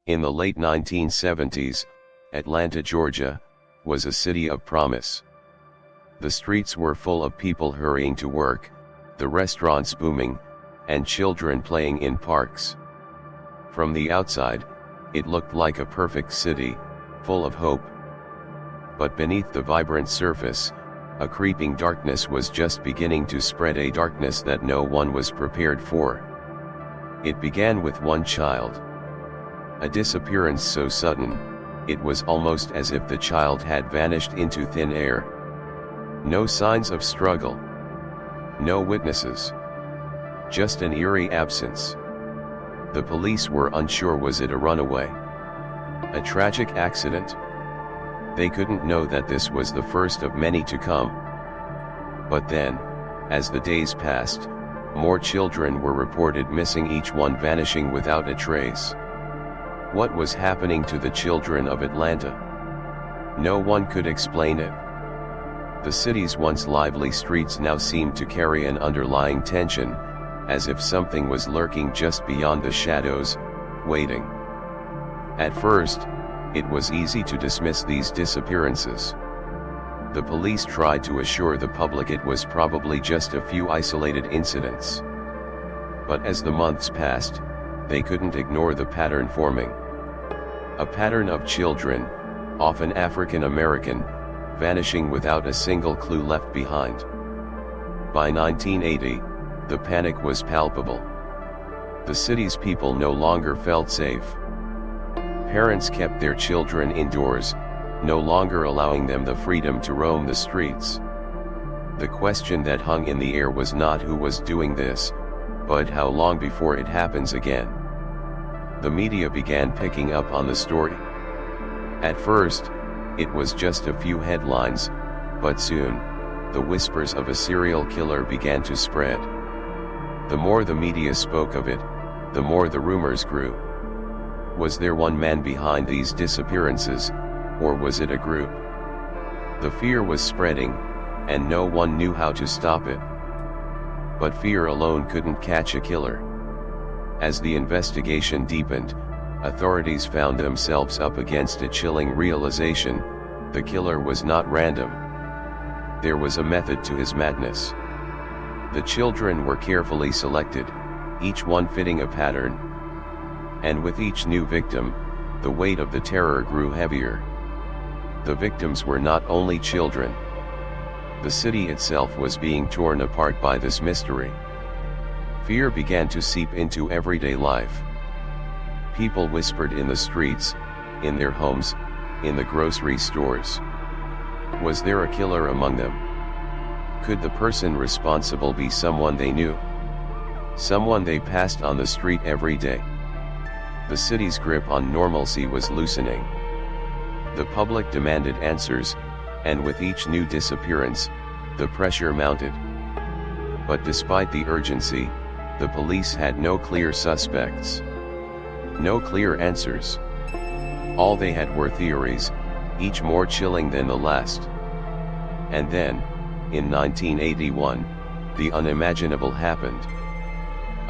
In the late 1970s, Atlanta, Georgia, was a city of promise. The streets were full of people hurrying to work, the restaurants booming, and children playing in parks. From the outside, it looked like a perfect city, full of hope. But beneath the vibrant surface, a creeping darkness was just beginning to spread, a darkness that no one was prepared for. It began with one child. A disappearance so sudden, it was almost as if the child had vanished into thin air. No signs of struggle. No witnesses. Just an eerie absence. The police were unsure, was it a runaway? A tragic accident? They couldn't know that this was the first of many to come. But then, as the days passed, more children were reported missing, each one vanishing without a trace. What was happening to the children of Atlanta? No one could explain it. The city's once lively streets now seemed to carry an underlying tension, as if something was lurking just beyond the shadows, waiting. At first, it was easy to dismiss these disappearances. The police tried to assure the public it was probably just a few isolated incidents. But as the months passed, they couldn't ignore the pattern forming. A pattern of children, often African American, vanishing without a single clue left behind. By 1980, the panic was palpable. The city's people no longer felt safe. Parents kept their children indoors, no longer allowing them the freedom to roam the streets. The question that hung in the air was not who was doing this, but how long before it happens again. The media began picking up on the story. At first, it was just a few headlines, but soon, the whispers of a serial killer began to spread. The more the media spoke of it, the more the rumors grew. Was there one man behind these disappearances, or was it a group? The fear was spreading, and no one knew how to stop it. But fear alone couldn't catch a killer. As the investigation deepened, authorities found themselves up against a chilling realization: the killer was not random. There was a method to his madness. The children were carefully selected, each one fitting a pattern. And with each new victim, the weight of the terror grew heavier. The victims were not only children. The city itself was being torn apart by this mystery. Fear began to seep into everyday life. People whispered in the streets, in their homes, in the grocery stores. Was there a killer among them? Could the person responsible be someone they knew? Someone they passed on the street every day? The city's grip on normalcy was loosening. The public demanded answers, and with each new disappearance, the pressure mounted. But despite the urgency, the police had no clear suspects. No clear answers. All they had were theories, each more chilling than the last. And then, in 1981, the unimaginable happened.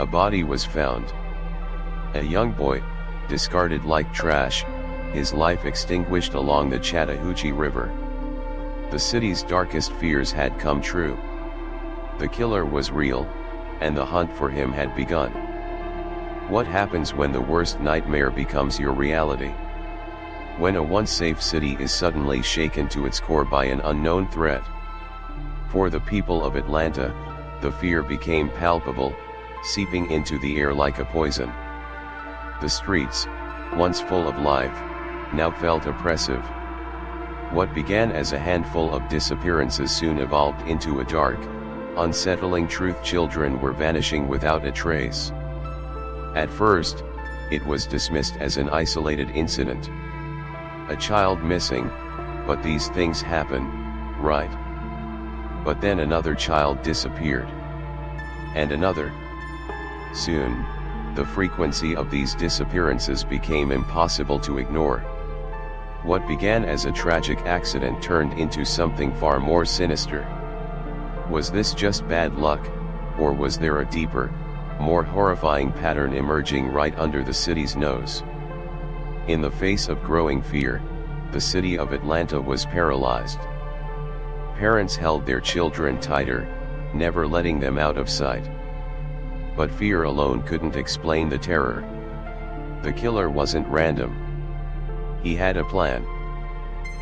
A body was found. A young boy, discarded like trash, his life extinguished along the Chattahoochee River. The city's darkest fears had come true. The killer was real, and the hunt for him had begun. What happens when the worst nightmare becomes your reality? When a once safe city is suddenly shaken to its core by an unknown threat? For the people of Atlanta, the fear became palpable, seeping into the air like a poison. The streets, once full of life, now felt oppressive. What began as a handful of disappearances soon evolved into a dark, unsettling truth: children were vanishing without a trace. At first, it was dismissed as an isolated incident. A child missing, but these things happen, right? But then another child disappeared. And another. Soon, the frequency of these disappearances became impossible to ignore. What began as a tragic accident turned into something far more sinister. Was this just bad luck, or was there a deeper, more horrifying pattern emerging right under the city's nose? In the face of growing fear, the city of Atlanta was paralyzed. Parents held their children tighter, never letting them out of sight. But fear alone couldn't explain the terror. The killer wasn't random. He had a plan.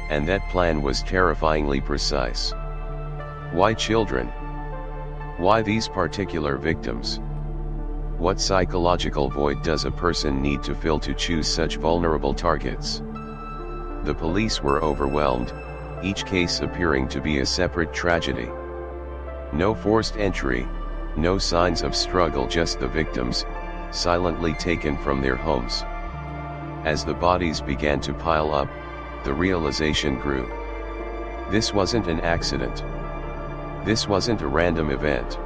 And that plan was terrifyingly precise. Why children? Why these particular victims? What psychological void does a person need to fill to choose such vulnerable targets? The police were overwhelmed, each case appearing to be a separate tragedy. No forced entry, no signs of struggle, just the victims, silently taken from their homes. As the bodies began to pile up, the realization grew. This wasn't an accident. This wasn't a random event.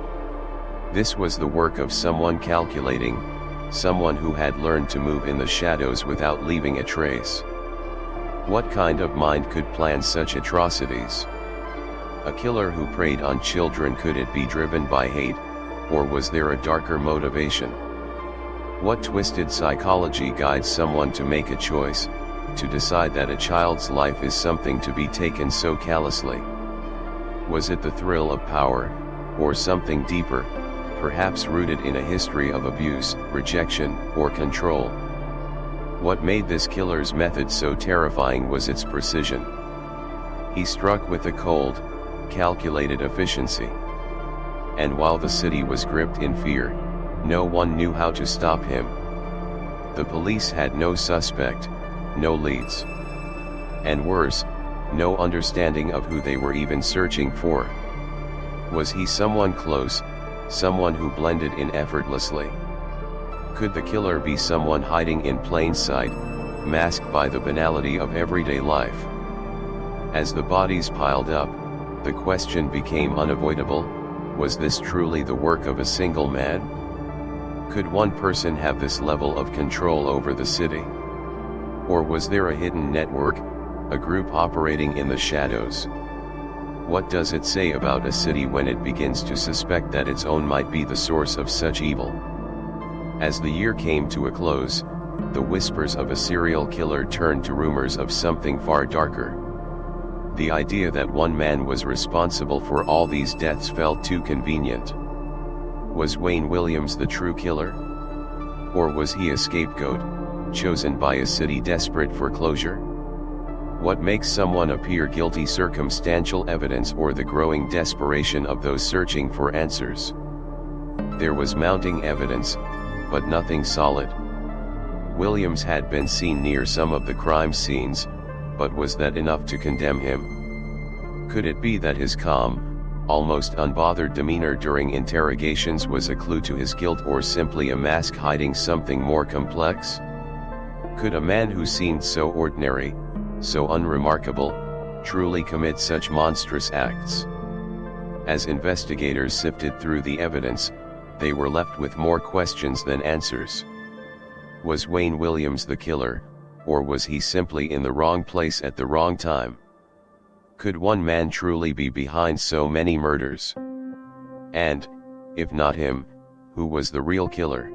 This was the work of someone calculating, someone who had learned to move in the shadows without leaving a trace. What kind of mind could plan such atrocities? A killer who preyed on children, could it be driven by hate, or was there a darker motivation? What twisted psychology guides someone to make a choice, to decide that a child's life is something to be taken so callously? Was it the thrill of power, or something deeper, perhaps rooted in a history of abuse, rejection, or control? What made this killer's method so terrifying was its precision. He struck with a cold, calculated efficiency. And while the city was gripped in fear, no one knew how to stop him. The police had no suspect, no leads. And worse, no understanding of who they were even searching for. Was he someone close, someone who blended in effortlessly? Could the killer be someone hiding in plain sight, masked by the banality of everyday life? As the bodies piled up, the question became unavoidable: was this truly the work of a single man? Could one person have this level of control over the city? Or was there a hidden network, a group operating in the shadows? What does it say about a city when it begins to suspect that its own might be the source of such evil? As the year came to a close, the whispers of a serial killer turned to rumors of something far darker. The idea that one man was responsible for all these deaths felt too convenient. Was Wayne Williams the true killer? Or was he a scapegoat, chosen by a city desperate for closure? What makes someone appear guilty? Circumstantial evidence or the growing desperation of those searching for answers? There was mounting evidence, but nothing solid. Williams had been seen near some of the crime scenes, but was that enough to condemn him? Could it be that his calm, almost unbothered demeanor during interrogations was a clue to his guilt, or simply a mask hiding something more complex? Could a man who seemed so ordinary, so unremarkable, truly commit such monstrous acts? As investigators sifted through the evidence, they were left with more questions than answers. Was Wayne Williams the killer, or was he simply in the wrong place at the wrong time? Could one man truly be behind so many murders? And, if not him, who was the real killer?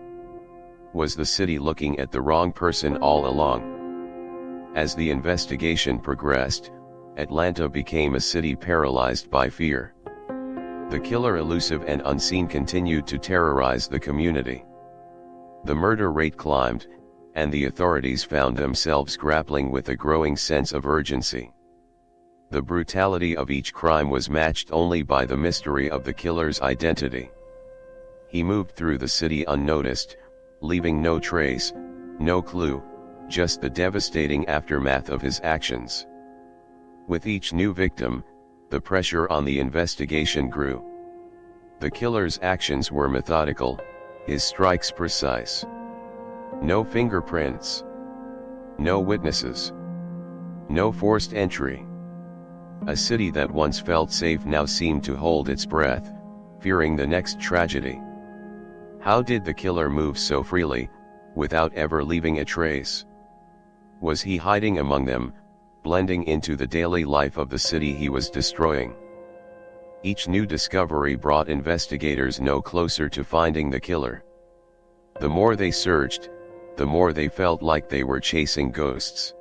Was the city looking at the wrong person all along? As the investigation progressed, Atlanta became a city paralyzed by fear. The killer, elusive and unseen, continued to terrorize the community. The murder rate climbed, and the authorities found themselves grappling with a growing sense of urgency. The brutality of each crime was matched only by the mystery of the killer's identity. He moved through the city unnoticed, leaving no trace, no clue, just the devastating aftermath of his actions. With each new victim, the pressure on the investigation grew. The killer's actions were methodical, his strikes precise. No fingerprints. No witnesses. No forced entry. A city that once felt safe now seemed to hold its breath, fearing the next tragedy. How did the killer move so freely, without ever leaving a trace? Was he hiding among them, blending into the daily life of the city he was destroying? Each new discovery brought investigators no closer to finding the killer. The more they searched, the more they felt like they were chasing ghosts.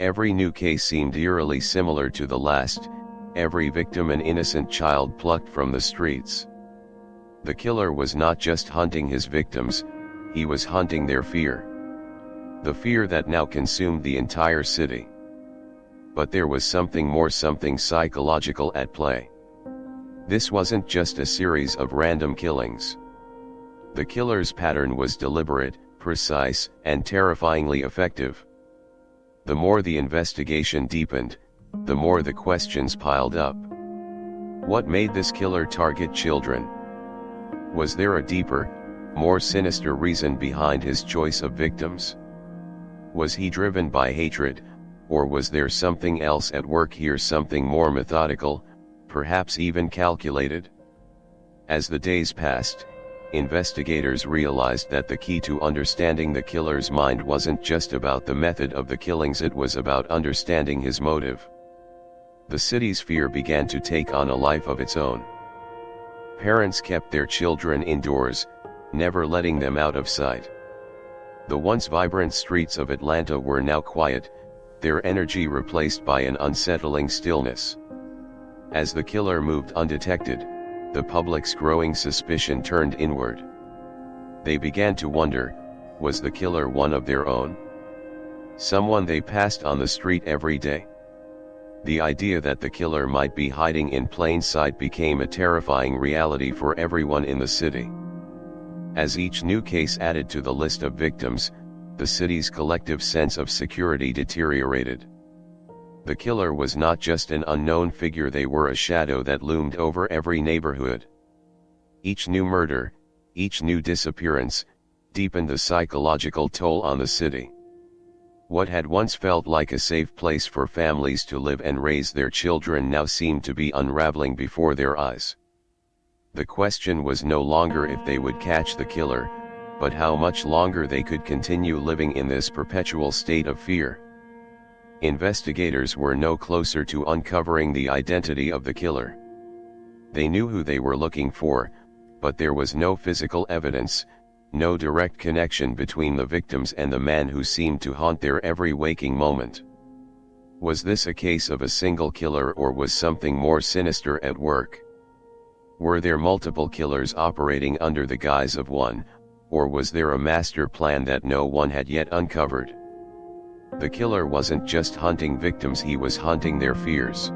Every new case seemed eerily similar to the last, every victim an innocent child plucked from the streets. The killer was not just hunting his victims, he was hunting their fear. The fear that now consumed the entire city. But there was something more, something psychological at play. This wasn't just a series of random killings. The killer's pattern was deliberate, precise, and terrifyingly effective. The more the investigation deepened, the more the questions piled up. What made this killer target children? Was there a deeper, more sinister reason behind his choice of victims? Was he driven by hatred, or was there something else at work here, something more methodical, perhaps even calculated? As the days passed, investigators realized that the key to understanding the killer's mind wasn't just about the method of the killings, it was about understanding his motive. The city's fear began to take on a life of its own. Parents kept their children indoors, never letting them out of sight. The once vibrant streets of Atlanta were now quiet, their energy replaced by an unsettling stillness. As the killer moved undetected, the public's growing suspicion turned inward. They began to wonder, was the killer one of their own? Someone they passed on the street every day? The idea that the killer might be hiding in plain sight became a terrifying reality for everyone in the city. As each new case added to the list of victims, the city's collective sense of security deteriorated. The killer was not just an unknown figure, they were a shadow that loomed over every neighborhood. Each new murder, each new disappearance, deepened the psychological toll on the city. What had once felt like a safe place for families to live and raise their children now seemed to be unraveling before their eyes. The question was no longer if they would catch the killer, but how much longer they could continue living in this perpetual state of fear. Investigators were no closer to uncovering the identity of the killer. They knew who they were looking for, but there was no physical evidence, no direct connection between the victims and the man who seemed to haunt their every waking moment. Was this a case of a single killer, or was something more sinister at work? Were there multiple killers operating under the guise of one, or was there a master plan that no one had yet uncovered? The killer wasn't just hunting victims, he was hunting their fears.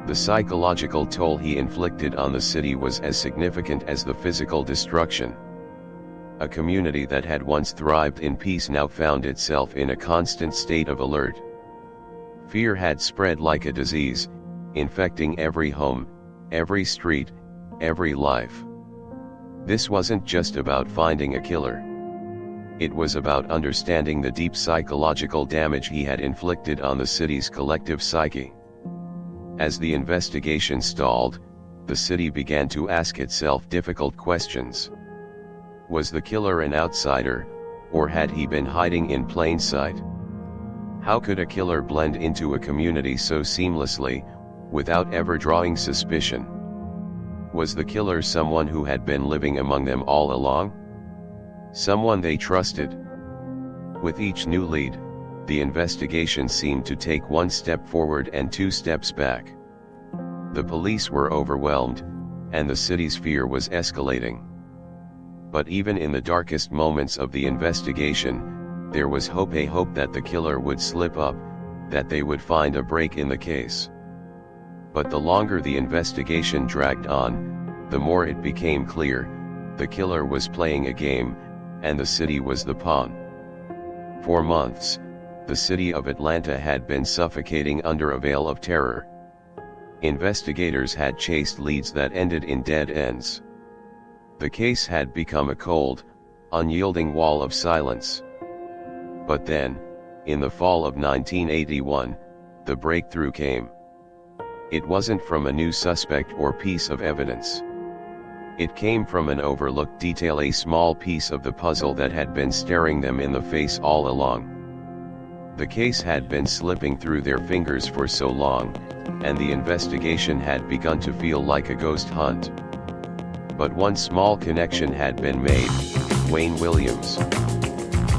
The psychological toll he inflicted on the city was as significant as the physical destruction. A community that had once thrived in peace now found itself in a constant state of alert. Fear had spread like a disease, infecting every home, every street, every life. This wasn't just about finding a killer. It was about understanding the deep psychological damage he had inflicted on the city's collective psyche. As the investigation stalled, the city began to ask itself difficult questions. Was the killer an outsider, or had he been hiding in plain sight? How could a killer blend into a community so seamlessly, without ever drawing suspicion? Was the killer someone who had been living among them all along? Someone they trusted? With each new lead, the investigation seemed to take one step forward and two steps back. The police were overwhelmed, and the city's fear was escalating. But even in the darkest moments of the investigation, there was hope, a hope that the killer would slip up, that they would find a break in the case. But the longer the investigation dragged on, the more it became clear, the killer was playing a game, and the city was the pawn. For months, the city of Atlanta had been suffocating under a veil of terror. Investigators had chased leads that ended in dead ends. The case had become a cold, unyielding wall of silence. But then, in the fall of 1981, the breakthrough came. It wasn't from a new suspect or piece of evidence. It came from an overlooked detail, a small piece of the puzzle that had been staring them in the face all along. The case had been slipping through their fingers for so long, and the investigation had begun to feel like a ghost hunt. But one small connection had been made: Wayne Williams.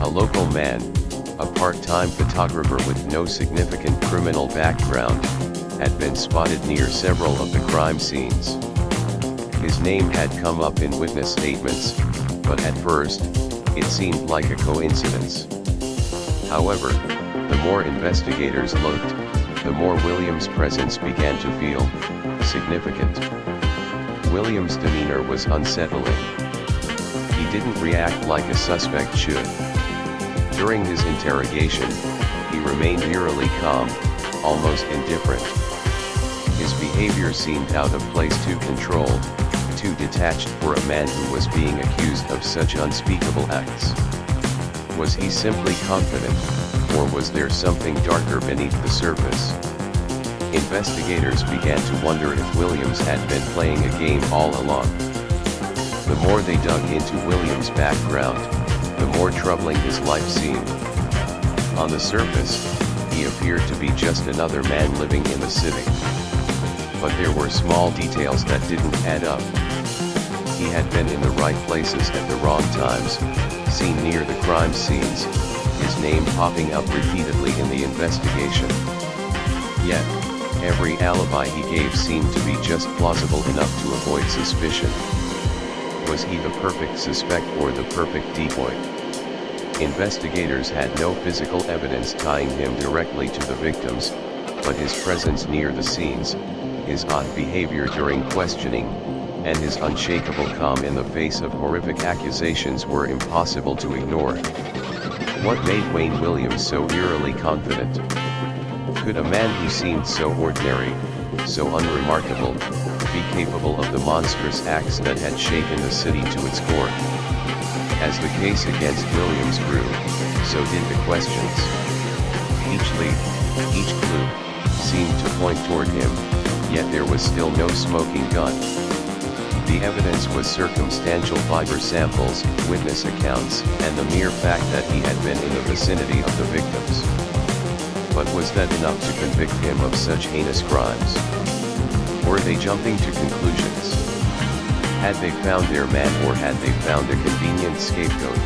A local man, a part-time photographer with no significant criminal background, had been spotted near several of the crime scenes. His name had come up in witness statements, but at first, it seemed like a coincidence. However, the more investigators looked, the more Williams' presence began to feel significant. Williams' demeanor was unsettling. He didn't react like a suspect should. During his interrogation, he remained eerily calm, almost indifferent. His behavior seemed out of place, too controlled, too detached for a man who was being accused of such unspeakable acts. Was he simply confident, or was there something darker beneath the surface? Investigators began to wonder if Williams had been playing a game all along. The more they dug into Williams' background, the more troubling his life seemed. On the surface, he appeared to be just another man living in the city. But there were small details that didn't add up. He had been in the right places at the wrong times, seen near the crime scenes, his name popping up repeatedly in the investigation. Yet, every alibi he gave seemed to be just plausible enough to avoid suspicion. Was he the perfect suspect or the perfect decoy? Investigators had no physical evidence tying him directly to the victims, but his presence near the scenes, his odd behavior during questioning, and his unshakable calm in the face of horrific accusations were impossible to ignore. What made Wayne Williams so eerily confident? Could a man who seemed so ordinary, so unremarkable, be capable of the monstrous acts that had shaken the city to its core? As the case against Williams grew, so did the questions. Each lead, each clue, seemed to point toward him, yet there was still no smoking gun. The evidence was circumstantial fiber samples, witness accounts, and the mere fact that he had been in the vicinity of the victims. But was that enough to convict him of such heinous crimes? Were they jumping to conclusions? Had they found their man, or had they found a convenient scapegoat?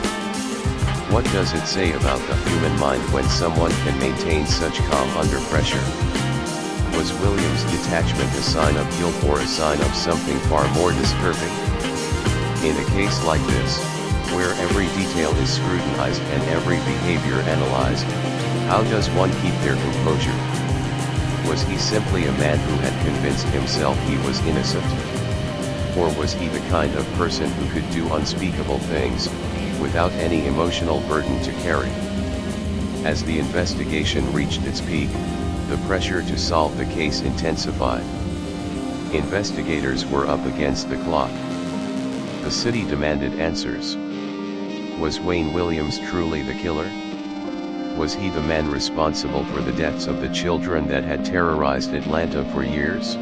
What does it say about the human mind when someone can maintain such calm under pressure? Was Williams' detachment a sign of guilt or a sign of something far more disturbing? In a case like this, where every detail is scrutinized and every behavior analyzed, how does one keep their composure? Was he simply a man who had convinced himself he was innocent? Or was he the kind of person who could do unspeakable things, without any emotional burden to carry? As the investigation reached its peak, the pressure to solve the case intensified. Investigators were up against the clock. The city demanded answers. Was Wayne Williams truly the killer? Was he the man responsible for the deaths of the children that had terrorized Atlanta for years?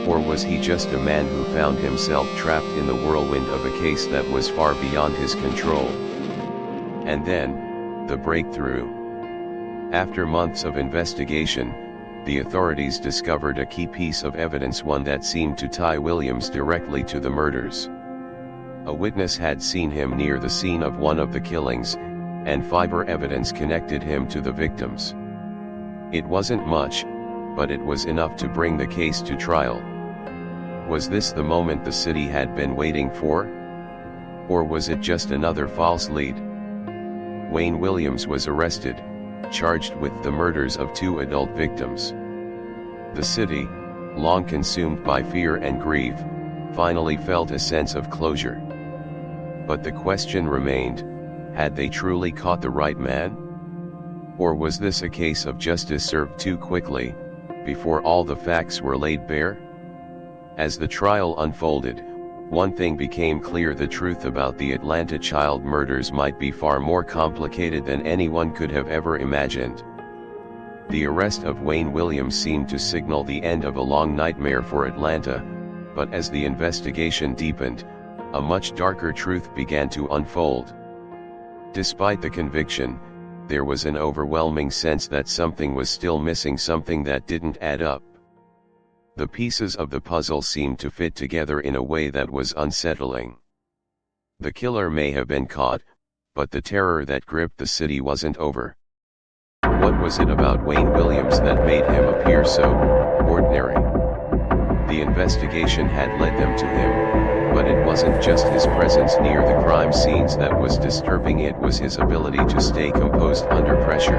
Or was he just a man who found himself trapped in the whirlwind of a case that was far beyond his control? And then, the breakthrough. After months of investigation, the authorities discovered a key piece of evidence, one that seemed to tie Williams directly to the murders. A witness had seen him near the scene of one of the killings, and fiber evidence connected him to the victims. It wasn't much, but it was enough to bring the case to trial. Was this the moment the city had been waiting for? Or was it just another false lead? Wayne Williams was arrested, charged with the murders of 2 adult victims. The city, long consumed by fear and grief, finally felt a sense of closure. But the question remained, had they truly caught the right man? Or was this a case of justice served too quickly, before all the facts were laid bare? As the trial unfolded, one thing became clear: the truth about the Atlanta child murders might be far more complicated than anyone could have ever imagined. The arrest of Wayne Williams seemed to signal the end of a long nightmare for Atlanta, but as the investigation deepened, a much darker truth began to unfold. Despite the conviction, there was an overwhelming sense that something was still missing, something that didn't add up. The pieces of the puzzle seemed to fit together in a way that was unsettling. The killer may have been caught, but the terror that gripped the city wasn't over. What was it about Wayne Williams that made him appear so ordinary? The investigation had led them to him, but it wasn't just his presence near the crime scenes that was disturbing, it was his ability to stay composed under pressure.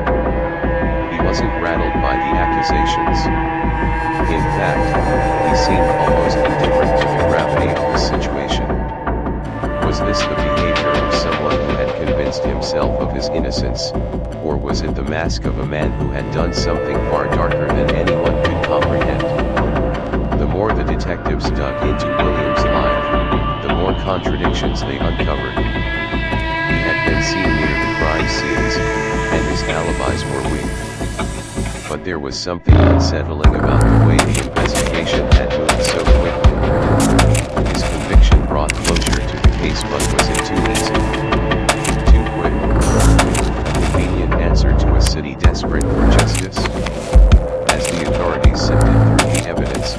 He wasn't rattled by the accusations. In fact, he seemed almost indifferent to the gravity of the situation. Was this the behavior of someone who had convinced himself of his innocence, or was it the mask of a man who had done something far darker than anyone could comprehend? The more the detectives dug into Williams' life, the more contradictions they uncovered. He had been seen near the crime scenes, and his alibis were weak. But there was something unsettling about the way the investigation had moved so quickly. His conviction brought closure to the case, but was it too easy? Too quick? A convenient answer to a city desperate for justice? As the authorities sifted through the evidence,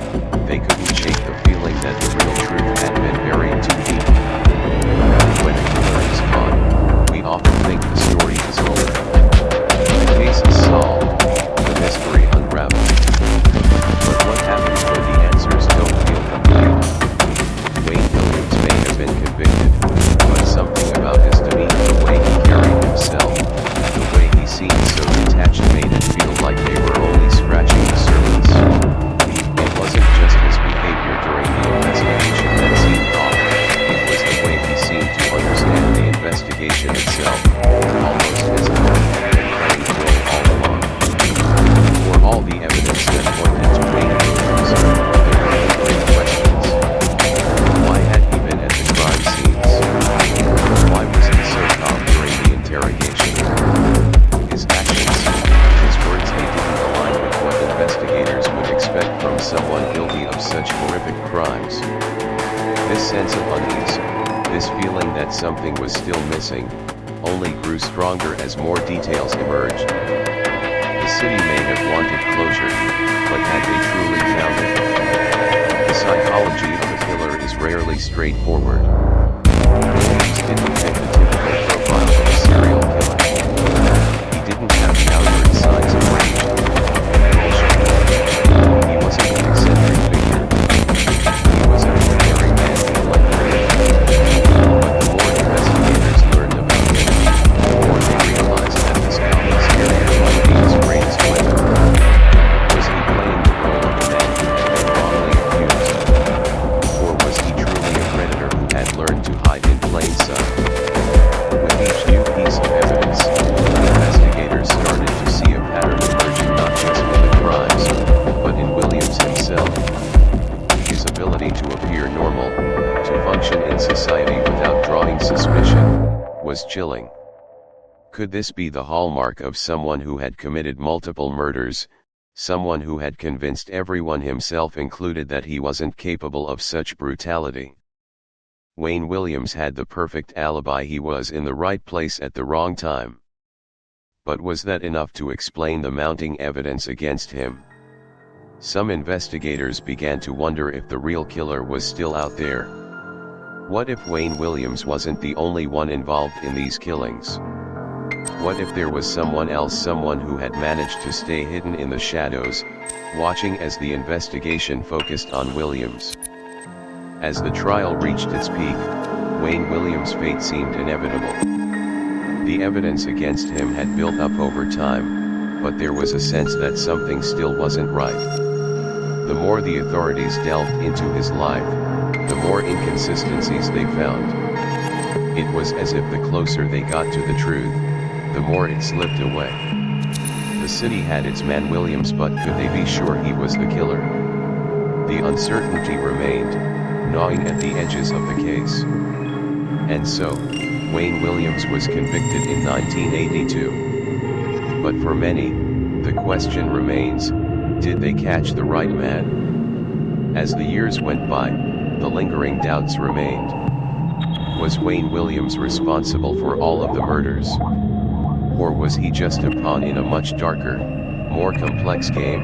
they couldn't shake the feeling that the real truth had been buried too deep. When a killer is caught, we often think the story is over. The case is solved, the mystery unraveled. But what happens when the answers don't feel complete? Wayne Williams may have been convicted, but something about his demeanor, the way he carried himself, the way he seemed so detached, made it feel like they were only scratching the surface. It wasn't just his behavior during the investigation that seemed off, it was the way he seemed to understand the investigation itself, almost as if he had been playing the role all along. For all the evidence that pointed to Wayne Williams, there were lingering questions. Why had he been at the crime scenes? Why was he so calm during the interrogation? His actions, his words, they didn't align with what investigators would expect from someone guilty of such horrific crimes. This sense of unease, this feeling that something was still missing, only grew stronger as more details emerged. The city may have wanted closure, but had they truly found it? The psychology of a killer is rarely straightforward. Williams didn't fit the typical profile of a serial killer. He didn't have the outward signs of rage, compulsion. He wasn't an eccentric figure. He was an ordinary man like Murd. But the more investigators learned about him, the more they realized that this calm exterior might be his greatest weapon. Was he playing the role of a man who had been wrongly accused? Or was he truly a predator who had learned to hide in plain sight? With each new piece of evidence, investigators started to see a pattern emerging, not just in the crimes, but in Williams himself. His ability to appear normal, to function in society without drawing suspicion, was chilling. Could this be the hallmark of someone who had committed multiple murders, someone who had convinced everyone, himself included, that he wasn't capable of such brutality? Wayne Williams had the perfect alibi. He was in the right place at the wrong time. But was that enough to explain the mounting evidence against him? Some investigators began to wonder if the real killer was still out there. What if Wayne Williams wasn't the only one involved in these killings? What if there was someone else, someone who had managed to stay hidden in the shadows, watching as the investigation focused on Williams? As the trial reached its peak, Wayne Williams' fate seemed inevitable. The evidence against him had built up over time, but there was a sense that something still wasn't right. The more the authorities delved into his life, the more inconsistencies they found. It was as if the closer they got to the truth, the more it slipped away. The city had its man Williams, but could they be sure he was the killer? The uncertainty remained, gnawing at the edges of the case. And so, Wayne Williams was convicted in 1982. But for many, the question remains, did they catch the right man? As the years went by, the lingering doubts remained. Was Wayne Williams responsible for all of the murders? Or was he just a pawn in a much darker, more complex game?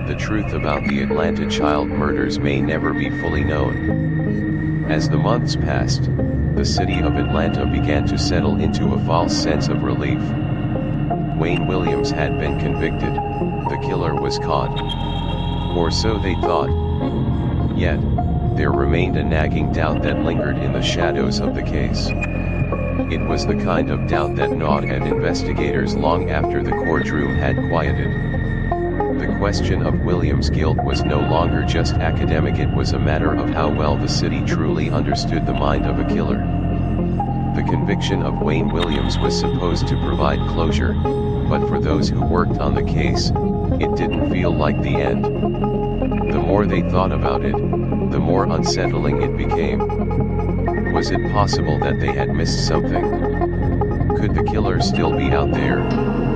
The truth about the Atlanta child murders may never be fully known. As the months passed, the city of Atlanta began to settle into a false sense of relief. Wayne Williams had been convicted, the killer was caught. Or so they thought. Yet, there remained a nagging doubt that lingered in the shadows of the case. It was the kind of doubt that gnawed at investigators long after the courtroom had quieted. The question of Williams' guilt was no longer just academic, it was a matter of how well the city truly understood the mind of a killer. The conviction of Wayne Williams was supposed to provide closure, but for those who worked on the case, it didn't feel like the end. The more they thought about it, the more unsettling it became. Was it possible that they had missed something? Could the killer still be out there,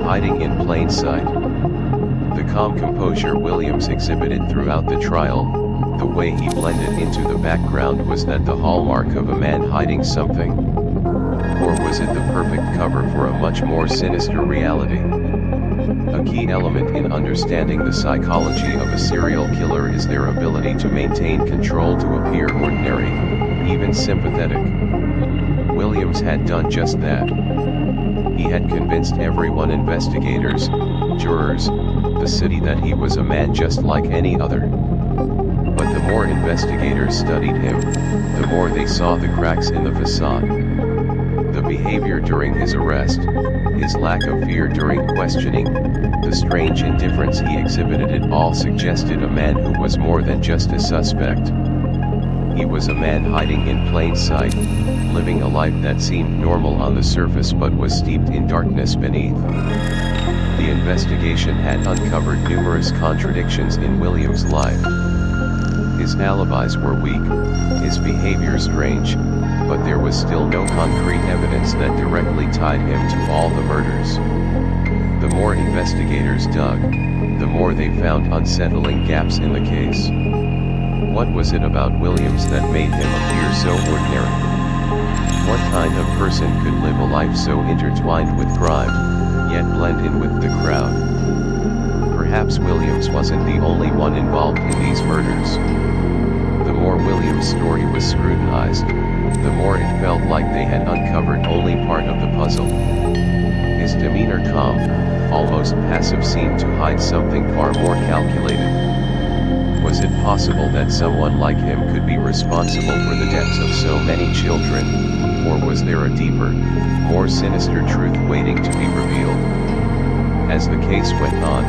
hiding in plain sight? The calm composure Williams exhibited throughout the trial, the way he blended into the background, was that the hallmark of a man hiding something? Or was it the perfect cover for a much more sinister reality? A key element in understanding the psychology of a serial killer is their ability to maintain control, to appear ordinary, even sympathetic. Williams had done just that. He had convinced everyone, investigators, jurors, the city, that he was a man just like any other. But the more investigators studied him, the more they saw the cracks in the facade. The behavior during his arrest, his lack of fear during questioning, the strange indifference he exhibited, it all suggested a man who was more than just a suspect. He was a man hiding in plain sight, living a life that seemed normal on the surface but was steeped in darkness beneath. The investigation had uncovered numerous contradictions in Williams' life. His alibis were weak, his behavior strange, but there was still no concrete evidence that directly tied him to all the murders. The more investigators dug, the more they found unsettling gaps in the case. What was it about Williams that made him appear so ordinary? What kind of person could live a life so intertwined with crime, yet blend in with the crowd? Perhaps Williams wasn't the only one involved in these murders. The more Williams' story was scrutinized, the more it felt like they had uncovered only part of the puzzle. His demeanor, calm, almost passive, seemed to hide something far more calculated. Was it possible that someone like him could be responsible for the deaths of so many children, or was there a deeper, more sinister truth waiting to be revealed? As the case went on,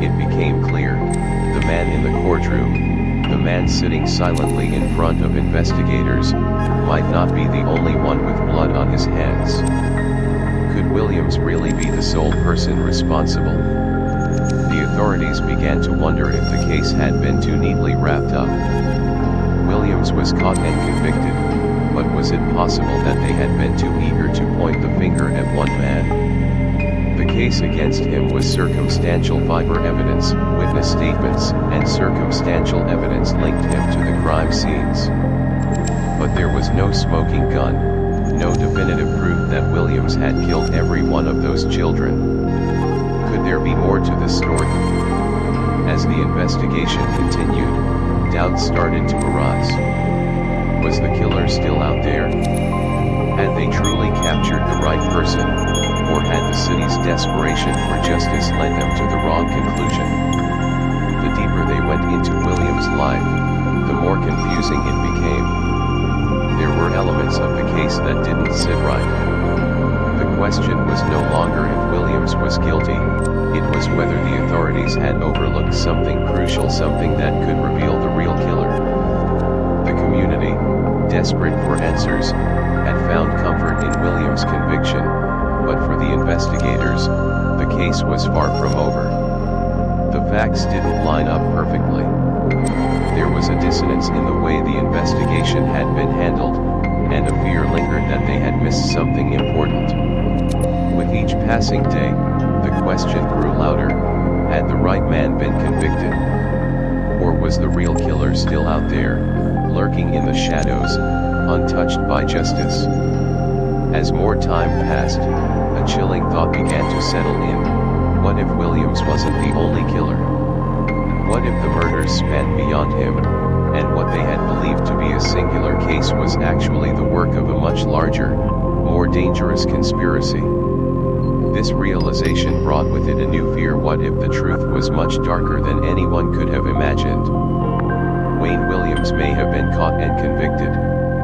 it became clear, the man in the courtroom, the man sitting silently in front of investigators, might not be the only one with blood on his hands. Could Williams really be the sole person responsible? The authorities began to wonder if the case had been too neatly wrapped up. Williams was caught and convicted, but was it possible that they had been too eager to point the finger at one man? The case against him was circumstantial fiber evidence, witness statements, and circumstantial evidence linked him to the crime scenes. But there was no smoking gun, no definitive proof that Williams had killed every one of those children. Could there be more to the story? As the investigation continued, doubts started to arise. Was the killer still out there? Had they truly captured the right person, or had the city's desperation for justice led them to the wrong conclusion? The deeper they went into Williams' life, the more confusing it became. There were elements of the case that didn't sit right. The question was no longer if Williams was guilty, it was whether the authorities had overlooked something crucial, something that could reveal the real killer. The community, desperate for answers, had found comfort in Williams' conviction, but for the investigators, the case was far from over. The facts didn't line up perfectly. There was a dissonance in the way the investigation had been handled, and a fear lingered that they had missed something important. With each passing day, the question grew louder: had the right man been convicted? Or was the real killer still out there, lurking in the shadows, untouched by justice? As more time passed, a chilling thought began to settle in: what if Williams wasn't the only killer? What if the murders spanned beyond him, and what they had believed to be a singular case was actually the work of a much larger, more dangerous conspiracy. This realization brought with it a new fear: what if the truth was much darker than anyone could have imagined? Wayne Williams may have been caught and convicted,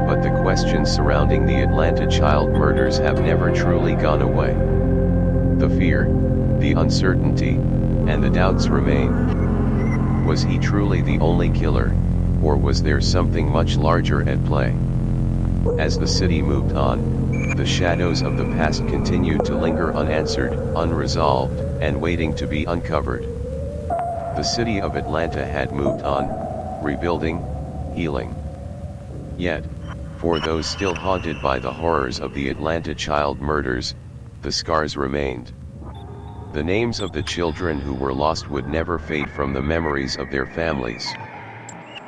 but the questions surrounding the Atlanta child murders have never truly gone away. The fear, the uncertainty, and the doubts remain. Was he truly the only killer, or was there something much larger at play? As the city moved on, the shadows of the past continued to linger unanswered, unresolved, and waiting to be uncovered. The city of Atlanta had moved on, rebuilding, healing. Yet, for those still haunted by the horrors of the Atlanta child murders, the scars remained. The names of the children who were lost would never fade from the memories of their families.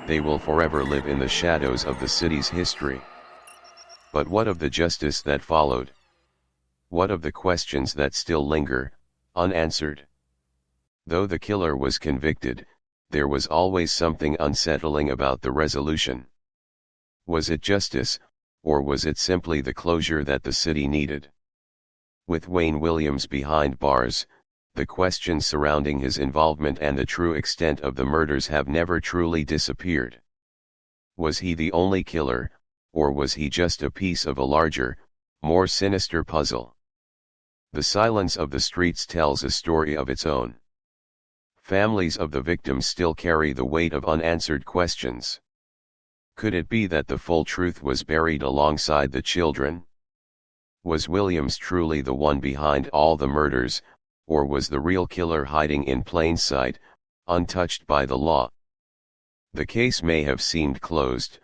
They will forever live in the shadows of the city's history. But what of the justice that followed? What of the questions that still linger, unanswered? Though the killer was convicted, there was always something unsettling about the resolution. Was it justice, or was it simply the closure that the city needed? With Wayne Williams behind bars, the questions surrounding his involvement and the true extent of the murders have never truly disappeared. Was he the only killer, or was he just a piece of a larger, more sinister puzzle? The silence of the streets tells a story of its own. Families of the victims still carry the weight of unanswered questions. Could it be that the full truth was buried alongside the children? Was Williams truly the one behind all the murders, or was the real killer hiding in plain sight, untouched by the law? The case may have seemed closed,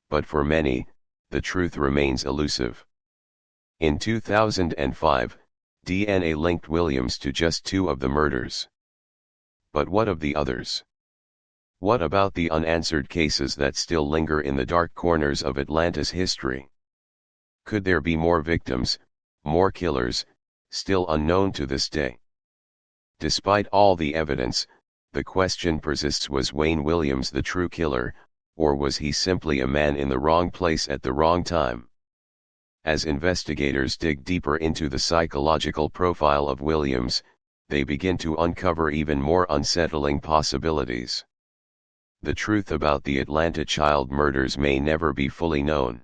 but for many, the truth remains elusive. In 2005, DNA linked Williams to just 2 of the murders. But what of the others? What about the unanswered cases that still linger in the dark corners of Atlanta's history? Could there be more victims, more killers, still unknown to this day? Despite all the evidence, the question persists: was Wayne Williams the true killer, or was he simply a man in the wrong place at the wrong time? As investigators dig deeper into the psychological profile of Williams, they begin to uncover even more unsettling possibilities. The truth about the Atlanta child murders may never be fully known.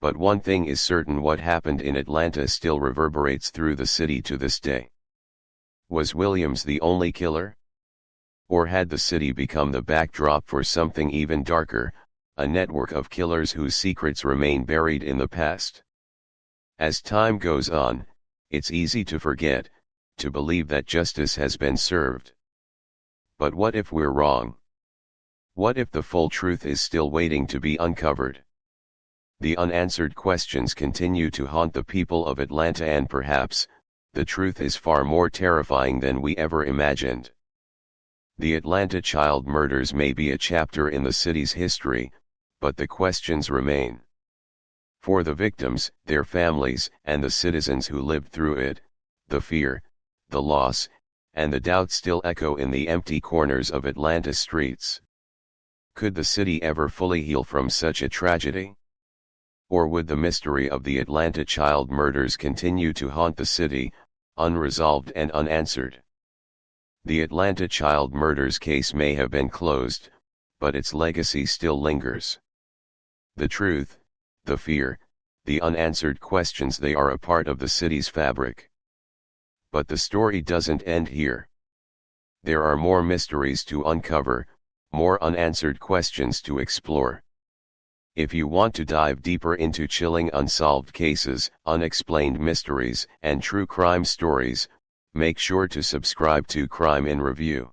But one thing is certain: what happened in Atlanta still reverberates through the city to this day. Was Williams the only killer? Or had the city become the backdrop for something even darker, a network of killers whose secrets remain buried in the past? As time goes on, it's easy to forget, to believe that justice has been served. But what if we're wrong? What if the full truth is still waiting to be uncovered? The unanswered questions continue to haunt the people of Atlanta, and perhaps, the truth is far more terrifying than we ever imagined. The Atlanta child murders may be a chapter in the city's history, but the questions remain. For the victims, their families, and the citizens who lived through it, the fear, the loss, and the doubt still echo in the empty corners of Atlanta's streets. Could the city ever fully heal from such a tragedy? Or would the mystery of the Atlanta child murders continue to haunt the city, unresolved and unanswered? The Atlanta child murders case may have been closed, but its legacy still lingers. The truth, the fear, the unanswered questions, they are a part of the city's fabric. But the story doesn't end here. There are more mysteries to uncover, more unanswered questions to explore. If you want to dive deeper into chilling unsolved cases, unexplained mysteries, and true crime stories, make sure to subscribe to Crime in Review.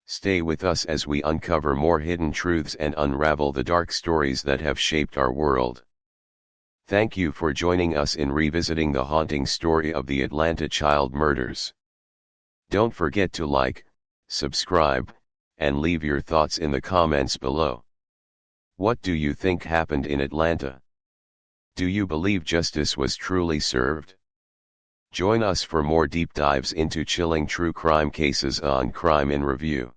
Stay with us as we uncover more hidden truths and unravel the dark stories that have shaped our world. Thank you for joining us in revisiting the haunting story of the Atlanta child murders. Don't forget to like, subscribe, and leave your thoughts in the comments below. What do you think happened in Atlanta? Do you believe justice was truly served? Join us for more deep dives into chilling true crime cases on Crime in Review.